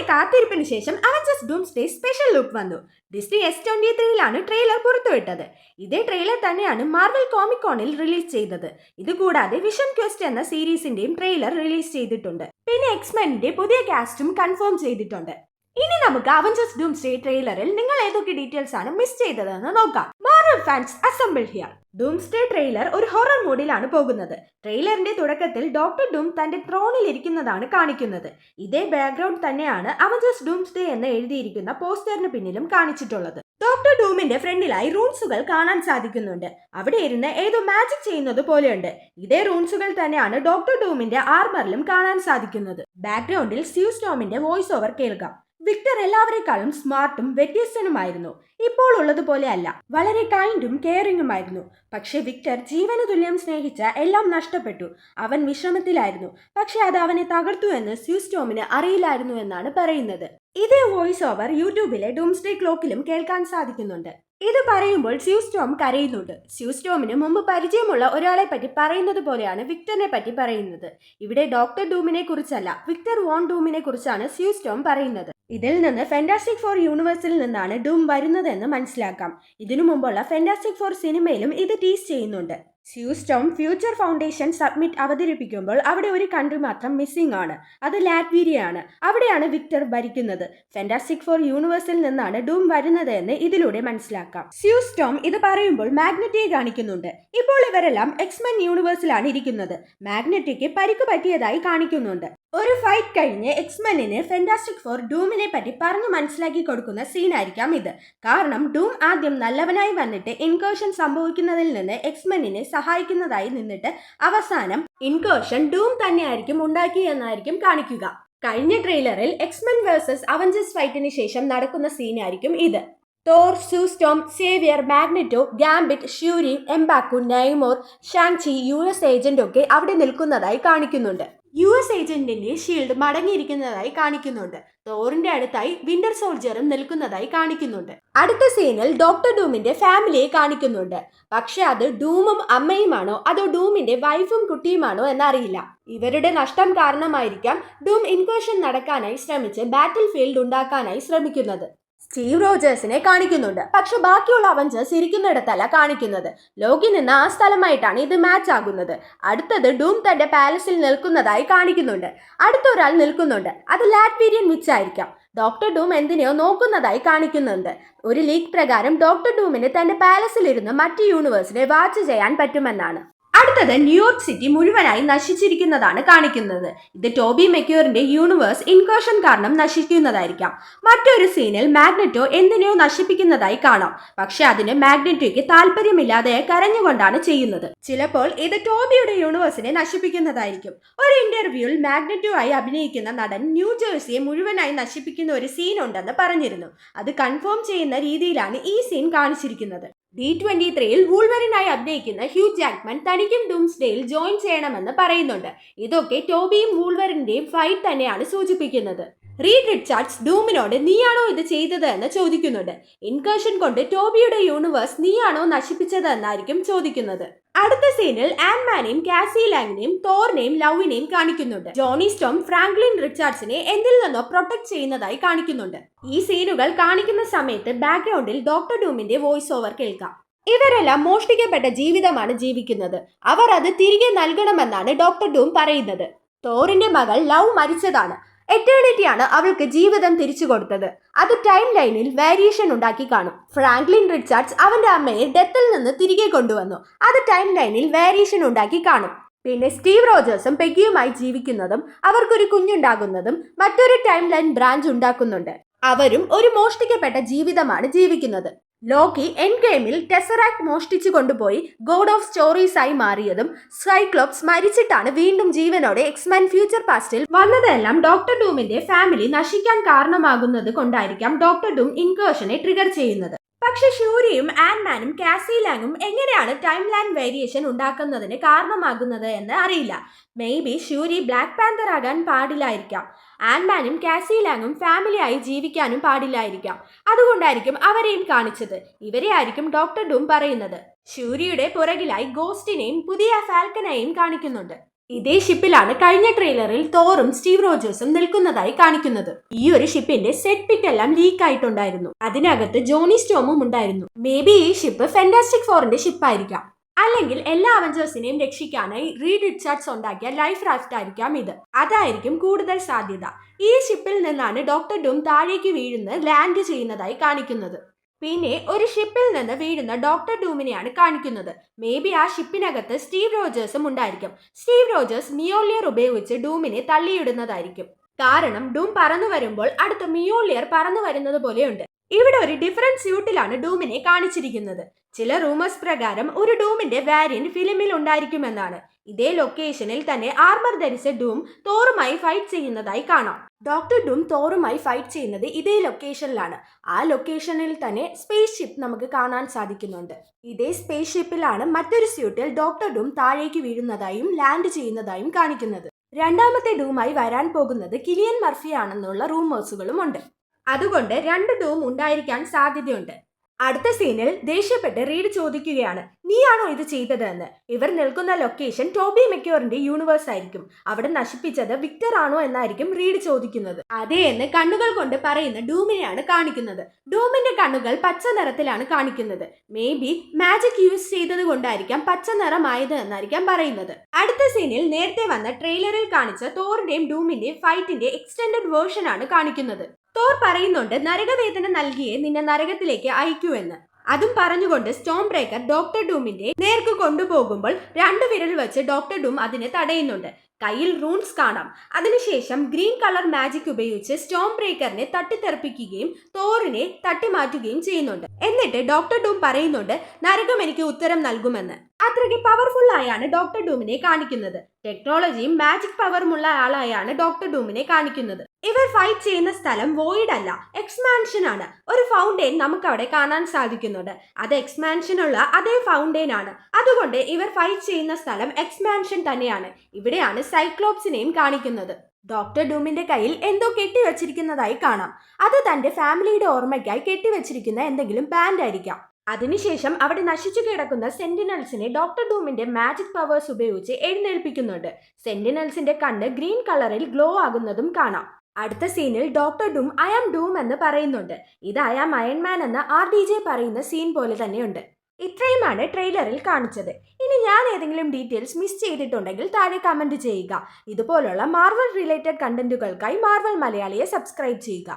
കാത്തിരിപ്പിന് ശേഷം Avengers doomsday special look വന്നു. ഡിസ്നി S23 ട്രെയിലർ പുറത്തുവിട്ടത്. ഇതേ ട്രെയിലർ തന്നെയാണ് മാർവൽ കോമിക്കോണിൽ റിലീസ് ചെയ്തത്. ഇതുകൂടാതെ വിഷൻ ക്വസ്റ്റ് എന്ന സീരീസിന്റെയും ട്രെയിലർ റിലീസ് ചെയ്തിട്ടുണ്ട്. പിന്നെ എക്സ്മെന്റെ പുതിയ കാസ്റ്റും കൺഫേം ചെയ്തിട്ടുണ്ട്. ഇനി നമുക്ക് അവഞ്ചേഴ്സ് ഡൂംസ്ഡേ ട്രെയിലറിൽ നിങ്ങൾ ഏതൊക്കെ ഡീറ്റെയിൽസ് ആണ് മിസ് ചെയ്തതെന്ന് നോക്കാം. Marvel fans assemble here. Doomsday trailer ഒരു ഹൊറർ മൂഡിലാണ് പോകുന്നത്. ട്രെയിലറിന്റെ തുടക്കത്തിൽ ഡോക്ടർ ഡൂം തന്റെ ത്രോണിൽ ഇരിക്കുന്നതാണ് കാണിക്കുന്നത്. ഇതേ ബാക്ക്ഗ്രൗണ്ട് തന്നെയാണ് അവഞ്ചേഴ്സ് ഡൂംസ്ഡേ എന്ന് എഴുതിയിരിക്കുന്ന പോസ്റ്ററിന് പിന്നിലും കാണിച്ചിട്ടുള്ളത്. ഡോക്ടർ ഡൂമിന്റെ ഫ്രണ്ടിലായി റൂൺസുകൾ കാണാൻ സാധിക്കുന്നുണ്ട്. അവിടെ ഇരുന്ന് ഏതോ മാജിക് ചെയ്യുന്നത് പോലെയുണ്ട്. ഇതേ റൂൺസുകൾ തന്നെയാണ് ഡോക്ടർ ഡൂമിന്റെ ആർമറിലും കാണാൻ സാധിക്കുന്നത്. ബാക്ക്ഗ്രൗണ്ടിൽ സ്യൂ സ്റ്റോമിന്റെ വോയിസ് ഓവർ കേൾക്കാം. വിക്ടർ എല്ലാവരെക്കാളും സ്മാർട്ടും വ്യത്യസ്തനുമായിരുന്നു. ഇപ്പോൾ ഉള്ളതുപോലെ അല്ല, വളരെ കൈൻഡും കെയറിംഗുമായിരുന്നു. പക്ഷെ വിക്ടർ ജീവന തുല്യം സ്നേഹിച്ച എല്ലാം നഷ്ടപ്പെട്ടു. അവൻ വിശ്രമത്തിലായിരുന്നു. പക്ഷെ അത് അവനെ തകർത്തു എന്ന് സ്യൂ സ്റ്റോമിന് അറിയില്ലായിരുന്നു എന്നാണ് പറയുന്നത്. ഇതേ വോയിസ് ഓവർ യൂട്യൂബിലെ ഡൂംസ്ഡേ ക്ലോക്കിലും കേൾക്കാൻ സാധിക്കുന്നുണ്ട്. ഇത് പറയുമ്പോൾ സ്യൂ സ്റ്റോം കരയുന്നുണ്ട്. സ്യൂ സ്റ്റോമിന് മുമ്പ് പരിചയമുള്ള ഒരാളെ പറ്റി പറയുന്നത് പോലെയാണ് വിക്ടറിനെ പറ്റി പറയുന്നത്. ഇവിടെ ഡോക്ടർ ഡൂമിനെ കുറിച്ചല്ല, വിക്ടർ വോൺ ഡൂമിനെ കുറിച്ചാണ് സ്യൂ സ്റ്റോം പറയുന്നത്. ഇതിൽ നിന്ന് ഫാന്റാസ്റ്റിക് ഫോർ യൂണിവേഴ്സിൽ നിന്നാണ് ഡൂം വരുന്നതെന്ന് മനസ്സിലാക്കാം. ഇതിനു മുമ്പുള്ള ഫാന്റാസ്റ്റിക് ഫോർ സിനിമയിലും ഇത് ടീസ് ചെയ്യുന്നുണ്ട്. Sue Storm future foundation submit അവതരിപ്പിക്കുമ്പോൾ അവിടെ ഒരു കൺട്രി മാത്രം മിസ്സിംഗ് ആണ്. അത് ലാറ്റ്വീരിയയാണ്. അവിടെയാണ് വിക്ടർ ഭരിക്കുന്നത്. ഫാന്റാസ്റ്റിക് ഫോർ യൂണിവേഴ്സിൽ നിന്നാണ് ഡൂം വരുന്നത് എന്ന് ഇതിലൂടെ മനസ്സിലാക്കാം. സ്യൂ സ്റ്റോം ഇത് പറയുമ്പോൾ മാഗ്നറ്റിയെ കാണിക്കുന്നുണ്ട്. ഇപ്പോൾ ഇവരെല്ലാം എക്സ്മെൻ യൂണിവേഴ്സിലാണ് ഇരിക്കുന്നത്. മാഗ്നറ്റിക്ക് പരിക്ക് പറ്റിയതായി കാണിക്കുന്നുണ്ട്. ഒരു ഫൈറ്റ് കഴിഞ്ഞ് എക്സ്മെനിന് ഫാന്റാസ്റ്റിക് ഫോർ ഡൂമിനെ പറ്റി പറഞ്ഞു മനസ്സിലാക്കി കൊടുക്കുന്ന സീനായിരിക്കാം ഇത്. കാരണം ഡൂം ആദ്യം നല്ലവനായി വന്നിട്ട് ഇൻകേർഷൻ സംഭവിക്കുന്നതിൽ നിന്ന് എക്സ്മെനിനെ സഹായിക്കുന്നതായി നിന്നിട്ട് അവസാനം ഇൻകേർഷൻ ഡൂം തന്നെയായിരിക്കും ഉണ്ടാക്കിയെന്നായിരിക്കും കാണിക്കുക. കഴിഞ്ഞ ട്രെയിലറിൽ എക്സ്മെൻ വേഴ്സസ് അവഞ്ചേഴ്സ് ഫൈറ്റിന് ശേഷം നടക്കുന്ന സീനായിരിക്കും ഇത്. Thor, Sue Storm, Xavier, Magneto, Gambit, Shuri, M'Baku, Namor, Shang Chi, US agent ഒക്കെ അവിടെ നിൽക്കുന്നതായി കാണിക്കുന്നുണ്ട്. US ഏജന്റിന്റെ ഷീൽഡ് മടങ്ങിയിരിക്കുന്നതായി കാണിക്കുന്നുണ്ട്. തോറിന്റെ അടുത്തായി വിന്റർ സോൾജറും നിൽക്കുന്നതായി കാണിക്കുന്നുണ്ട്. അടുത്ത സീനിൽ ഡോക്ടർ ഡൂമിന്റെ ഫാമിലിയെ കാണിക്കുന്നുണ്ട്. പക്ഷെ അത് ഡൂമും അമ്മയുമാണോ അതോ ഡൂമിന്റെ വൈഫും കുട്ടിയുമാണോ എന്നറിയില്ല. ഇവരുടെ നഷ്ടം കാരണമായിരിക്കാം ഡൂം ഇൻകേർഷൻ നടക്കാനായി ശ്രമിച്ച് ബാറ്റിൽ ഫീൽഡ് ഉണ്ടാക്കാനായി ശ്രമിക്കുന്നത്. സ്റ്റീവ് റോജേഴ്സിനെ കാണിക്കുന്നുണ്ട്. പക്ഷെ ബാക്കിയുള്ള അവഞ്ചേഴ്സ് ഇരിക്കുന്നിടത്തല്ല കാണിക്കുന്നത്. ലോകി നിന്ന് ആ സ്ഥലമായിട്ടാണ് ഇത് മാച്ച് ആകുന്നത്. അടുത്തത് ഡൂം തന്റെ പാലസിൽ നിൽക്കുന്നതായി കാണിക്കുന്നുണ്ട്. അടുത്തൊരാൾ നിൽക്കുന്നുണ്ട്. അത് ലാറ്റ്വീരിയൻ വിച്ച് ആയിരിക്കാം. ഡോക്ടർ ഡൂം എന്തിനെയോ നോക്കുന്നതായി കാണിക്കുന്നുണ്ട്. ഒരു ലീക്ക് പ്രകാരം ഡോക്ടർ ഡൂമിന് തന്റെ പാലസിൽ ഇരുന്ന് മറ്റ് യൂണിവേഴ്സിനെ വാച്ച് ചെയ്യാൻ പറ്റുമെന്നാണ്. അടുത്തത് ന്യൂയോർക്ക് സിറ്റി മുഴുവനായി നശിച്ചിരിക്കുന്നതാണ് കാണിക്കുന്നത്. ഇത് ടോബി മെക്യൂറിന്റെ യൂണിവേഴ്സ് ഇൻകേർഷൻ കാരണം നശിക്കുന്നതായിരിക്കാം. മറ്റൊരു സീനിൽ മാഗ്നെറ്റോ എന്തിനെയോ നശിപ്പിക്കുന്നതായി കാണാം. പക്ഷെ അതിന് മാഗ്നെറ്റോയ്ക്ക് താല്പര്യമില്ലാതെ കരഞ്ഞുകൊണ്ടാണ് ചെയ്യുന്നത്. ചിലപ്പോൾ ഇത് ടോബിയുടെ യൂണിവേഴ്സിനെ നശിപ്പിക്കുന്നതായിരിക്കും. ഒരു ഇന്റർവ്യൂവിൽ മാഗ്നെറ്റോ ആയി അഭിനയിക്കുന്ന നടൻ ന്യൂജേഴ്സിയെ മുഴുവനായി നശിപ്പിക്കുന്ന ഒരു സീൻ ഉണ്ടെന്ന് പറഞ്ഞിരുന്നു. അത് കൺഫേം ചെയ്യുന്ന രീതിയിലാണ് ഈ സീൻ കാണിച്ചിരിക്കുന്നത്. D23 വൂൾവറിനായി അഭിനയിക്കുന്ന ഹ്യൂ ജാക്ക്മാൻ തനിക്കും ഡൂംസ്ഡേയിൽ ജോയിൻ ചെയ്യണമെന്ന് പറയുന്നുണ്ട്. ഇതൊക്കെ ടോബിയും വൂൾവറിന്റെയും ഫൈറ്റ് തന്നെയാണ് സൂചിപ്പിക്കുന്നത്. റീഡ് റിച്ചാർഡ്സ് ഡൂമിനോട് നീയാണോ ഇത് ചെയ്തത് എന്ന് ചോദിക്കുന്നുണ്ട്. ഇൻകേർഷൻ കൊണ്ട് ടോബിയുടെ യൂണിവേഴ്സ് നീയാണോ നശിപ്പിച്ചത് എന്നായിരിക്കും ചോദിക്കുന്നത്. അടുത്ത സീനിൽ ആൻമാനെയും കാസി ലാങ്ങിനെയും തോറിനെയും ലവിനെയും കാണിക്കുന്നുണ്ട്. ജോണി സ്റ്റോം ഫ്രാങ്ക്ലിൻ റിച്ചാർഡ്സിനെ എന്തിൽ നിന്നോ പ്രൊട്ടക്ട് ചെയ്യുന്നതായി കാണിക്കുന്നുണ്ട്. ഈ സീനുകൾ കാണിക്കുന്ന സമയത്ത് ബാക്ക്ഗ്രൗണ്ടിൽ ഡോക്ടർ ഡൂമിന്റെ വോയിസ് ഓവർ കേൾക്കാം. ഇവരെല്ലാം മോഷ്ടിക്കപ്പെട്ട ജീവിതമാണ് ജീവിക്കുന്നത്. അവർ അത് തിരികെ നൽകണമെന്നാണ് ഡോക്ടർ ഡൂം പറയുന്നത്. തോറിന്റെ മകൾ ലവ് മരിച്ചതാണ്. എറ്റേണിറ്റിയാണ് അവൾക്ക് ജീവിതം തിരിച്ചു കൊടുത്തത്. അത് ടൈം ലൈനിൽ വേരിയേഷൻ ഉണ്ടാക്കി കാണും. ഫ്രാങ്ക്ലിൻ റിച്ചാർഡ്സ് അവന്റെ അമ്മയെ ഡെത്തിൽ നിന്ന് തിരികെ കൊണ്ടുവന്നു. അത് ടൈം ലൈനിൽ വേരിയേഷൻ ഉണ്ടാക്കി കാണും. പിന്നെ സ്റ്റീവ് റോജേഴ്സും പെഗിയുമായി ജീവിക്കുന്നതും അവർക്കൊരു കുഞ്ഞുണ്ടാകുന്നതും മറ്റൊരു ടൈം ലൈൻ ബ്രാഞ്ച് ഉണ്ടാക്കുന്നുണ്ട്. അവരും ഒരു മോഷ്ടിക്കപ്പെട്ട ജീവിതമാണ് ജീവിക്കുന്നത്. ലോക്കി എൻഡ് ഗെയിമിൽ ടെസറാക്ട് മോഷ്ടിച്ചു കൊണ്ടുപോയി ഗോഡ് ഓഫ് സ്റ്റോറീസ് ആയി മാറിയതും സൈക്ലോപ്സ് മരിച്ചിട്ടാണ് വീണ്ടും ജീവനോടെ എക്സ്മെൻ ഫ്യൂച്ചർ പാസ്റ്റിൽ വന്നതെല്ലാം ഡോക്ടർ ഡൂമിന്റെ ഫാമിലി നശിക്കാൻ കാരണമാകുന്നത് കൊണ്ടായിരിക്കാം ഡോക്ടർ ഡൂം ഇൻകേർഷനെ ട്രിഗർ ചെയ്യുന്നത്. പക്ഷെ ഷ്യൂരിയും ആൻമാനും കാസി ലാങ്ങും എങ്ങനെയാണ് ടൈം ലൈൻ വേരിയേഷൻ ഉണ്ടാക്കുന്നതിന് കാരണമാകുന്നത് എന്ന് അറിയില്ല. മേ ബി ഷ്യൂരി ബ്ലാക്ക് പാന്തർ ആകാൻ പാടില്ലായിരിക്കാം. ആൻമാനും കാസി ലാങ്ങും ഫാമിലിയായി ജീവിക്കാനും പാടില്ലായിരിക്കാം. അതുകൊണ്ടായിരിക്കും അവരെയും കാണിച്ചത്. ഇവരെ ആയിരിക്കും ഡോക്ടർ ഡൂം പറയുന്നത്. ഷ്യൂരിയുടെ പുറകിലായി ഗോസ്റ്റിനെയും പുതിയ ഫാൽക്കനെയും കാണിക്കുന്നുണ്ട്. ഇതേ ഷിപ്പിലാണ് കഴിഞ്ഞ ട്രെയിലറിൽ തോറും സ്റ്റീവ് റോജേഴ്സും നിൽക്കുന്നതായി കാണിക്കുന്നത്. ഈ ഒരു ഷിപ്പിന്റെ സെറ്റ് പിക്ക് എല്ലാം ലീക്ക് ആയിട്ടുണ്ടായിരുന്നു. അതിനകത്ത് ജോണി സ്റ്റോമും ഉണ്ടായിരുന്നു. മേ ബി ഈ ഷിപ്പ് ഫാന്റാസ്റ്റിക് ഫോറിന്റെ ഷിപ്പായിരിക്കാം. അല്ലെങ്കിൽ എല്ലാ അവഞ്ചേഴ്സിനെയും രക്ഷിക്കാനായി റീഡ് റിച്ചാർഡ്സ് ഉണ്ടാക്കിയ ലൈഫ് റാഫ്റ്റ് ആയിരിക്കാം ഇത്. അതായിരിക്കും കൂടുതൽ സാധ്യത. ഈ ഷിപ്പിൽ നിന്നാണ് ഡോക്ടർ ഡൂം താഴേക്ക് വീഴുന്ന ലാൻഡ് ചെയ്യുന്നതായി കാണിക്കുന്നത്. പിന്നെ ഒരു ഷിപ്പിൽ നിന്ന് വീഴുന്ന ഡോക്ടർ ഡൂമിനെയാണ് കാണിക്കുന്നത്. മേ ബി ആ ഷിപ്പിനകത്ത് സ്റ്റീവ് റോജേഴ്സും ഉണ്ടായിരിക്കും. സ്റ്റീവ് റോജേഴ്സ് മിയോളിയർ ഉപയോഗിച്ച് ഡൂമിനെ തള്ളിയിടുന്നതായിരിക്കും. കാരണം ഡൂം പറന്നു വരുമ്പോൾ അടുത്ത മിയോളിയർ പറന്നു വരുന്നത് പോലെയുണ്ട്. ഇവിടെ ഒരു ഡിഫറൻറ്റ് സ്യൂട്ടിലാണ് ഡൂമിനെ കാണിച്ചിരിക്കുന്നത്. ചില റൂമേഴ്സ് പ്രകാരം ഒരു ഡൂമിന്റെ വാരിയന്റ് ഫിലിമിൽ ഉണ്ടായിരിക്കുമെന്നാണ്. ഇതേ ലൊക്കേഷനിൽ തന്നെ ആർമർ ധരിച്ച ഡൂം തോറുമായി ഫൈറ്റ് ചെയ്യുന്നതായി കാണാം. ഡോക്ടർ ഡൂം തോറുമായി ഫൈറ്റ് ചെയ്യുന്നത് ഇതേ ലൊക്കേഷനിലാണ്. ആ ലൊക്കേഷനിൽ തന്നെ സ്പേസ് ഷിപ്പ് നമുക്ക് കാണാൻ സാധിക്കുന്നുണ്ട്. ഇതേ സ്പേസ് ഷിപ്പിലാണ് മറ്റൊരു സ്യൂട്ടിൽ ഡോക്ടർ ഡൂം താഴേക്ക് വീഴുന്നതായും ലാൻഡ് ചെയ്യുന്നതായും കാണിക്കുന്നത്. രണ്ടാമത്തെ ഡൂമായി വരാൻ പോകുന്നത് കിലിയൻ മർഫി ആണെന്നുള്ള റൂമേഴ്സുകളും ഉണ്ട്. അതുകൊണ്ട് 2 ഡൂം ഉണ്ടായിരിക്കാൻ സാധ്യതയുണ്ട്. അടുത്ത സീനിൽ ദേഷ്യപ്പെട്ട് റീഡ് ചോദിക്കുകയാണ്, നീയാണോ ഇത് ചെയ്തത് എന്ന്. ഇവർ നിൽക്കുന്ന ലൊക്കേഷൻ ടോബി മെക്യോറിന്റെ യൂണിവേഴ്സ് ആയിരിക്കും. അവിടെ നശിപ്പിച്ചത് വിക്ടർ ആണോ എന്നായിരിക്കും റീഡ് ചോദിക്കുന്നത്. അതേ എന്ന് കണ്ണുകൾ കൊണ്ട് പറയുന്ന ഡൂമിനെയാണ് കാണിക്കുന്നത്. ഡൂമിന്റെ കണ്ണുകൾ പച്ച നിറത്തിലാണ് കാണിക്കുന്നത്. മേ ബി മാജിക് യൂസ് ചെയ്തത് കൊണ്ടായിരിക്കാം പച്ച നിറമായത് എന്നായിരിക്കാം പറയുന്നത്. അടുത്ത സീനിൽ നേരത്തെ വന്ന ട്രെയിലറിൽ കാണിച്ച തോറിന്റെയും ഡൂമിന്റെയും ഫൈറ്റിന്റെ എക്സ്റ്റെൻഡഡ് വേർഷൻ ആണ് കാണിക്കുന്നത്. തോർ പറയുന്നുണ്ട്, നരകവേദന നൽകിയേ നിന്നെ നരകത്തിലേക്ക് അയക്കൂ എന്ന്. അതും പറഞ്ഞുകൊണ്ട് സ്റ്റോം ബ്രേക്കർ ഡോക്ടർ ഡൂമിന്റെ നേർക്ക് കൊണ്ടുപോകുമ്പോൾ 2 വിരൽ വെച്ച് ഡോക്ടർ ഡൂം അതിനെ തടയുന്നുണ്ട്. കയ്യിൽ റൂൺസ് കാണാം. അതിനുശേഷം ഗ്രീൻ കളർ മാജിക് ഉപയോഗിച്ച് സ്റ്റോം ബ്രേക്കറിനെ തട്ടിത്തെറിപ്പിക്കുകയും തോറിനെ തട്ടിമാറ്റുകയും ചെയ്യുന്നുണ്ട്. എന്നിട്ട് ഡോക്ടർ ഡൂം പറയുന്നുണ്ട്, നരകം എനിക്ക് ഉത്തരം നൽകുമെന്ന്. അത്രയ്ക്ക് പവർഫുൾ ആയാണ് ഡോക്ടർ ഡൂമിനെ കാണിക്കുന്നത്. ടെക്നോളജിയും മാജിക് പവറുമുള്ള ആളായാണ് ഡോക്ടർ ഡൂമിനെ കാണിക്കുന്നത്. ഇവർ ഫൈറ്റ് ചെയ്യുന്ന സ്ഥലം വോയിഡ് അല്ല, എക്സ്മാൻഷൻ ആണ്. ഒരു ഫൗണ്ടെയിൻ നമുക്ക് അവിടെ കാണാൻ സാധിക്കുന്നുണ്ട്. അത് എക്സ്മാൻഷൻ ഉള്ള അതേ ഫൗണ്ടെയിൻ ആണ്. അതുകൊണ്ട് ഇവർ ഫൈറ്റ് ചെയ്യുന്ന സ്ഥലം എക്സ്മാൻഷൻ തന്നെയാണ്. ഇവിടെയാണ് സൈക്ലോപ്സിനെയും കാണിക്കുന്നത്. ഡോക്ടർ ഡൂമിന്റെ കയ്യിൽ എന്തോ കെട്ടിവെച്ചിരിക്കുന്നതായി കാണാം. അത് തന്റെ ഫാമിലിയുടെ ഓർമ്മയ്ക്കായി കെട്ടിവെച്ചിരിക്കുന്ന എന്തെങ്കിലും ബാൻഡ് ആയിരിക്കാം. അതിനുശേഷം അവിടെ നശിച്ചു കിടക്കുന്ന സെന്റിനൽസിനെ ഡോക്ടർ ഡൂമിന്റെ മാജിക് പവേഴ്സ് ഉപയോഗിച്ച് എഴുന്നേൽപ്പിക്കുന്നുണ്ട്. സെന്റിനൽസിന്റെ കണ്ണ് ഗ്രീൻ കളറിൽ ഗ്ലോ ആകുന്നതും കാണാം. അടുത്ത സീനിൽ doctor doom I am doom എന്ന് പറയുന്നുണ്ട്. ഇത് ഐ ആം അയൺമാൻ എന്ന RDJ പറയുന്ന സീൻ പോലെ തന്നെയുണ്ട്. ഇത്രയുമാണ് ട്രെയിലറിൽ കാണിച്ചത്. ഇനി ഞാൻ ഏതെങ്കിലും ഡീറ്റെയിൽസ് മിസ് ചെയ്തിട്ടുണ്ടെങ്കിൽ താഴെ കമന്റ് ചെയ്യുക. ഇതുപോലുള്ള മാർവൽ റിലേറ്റഡ് കണ്ടന്റുകൾക്കായി മാർവൽ മലയാളിയെ സബ്സ്ക്രൈബ് ചെയ്യുക.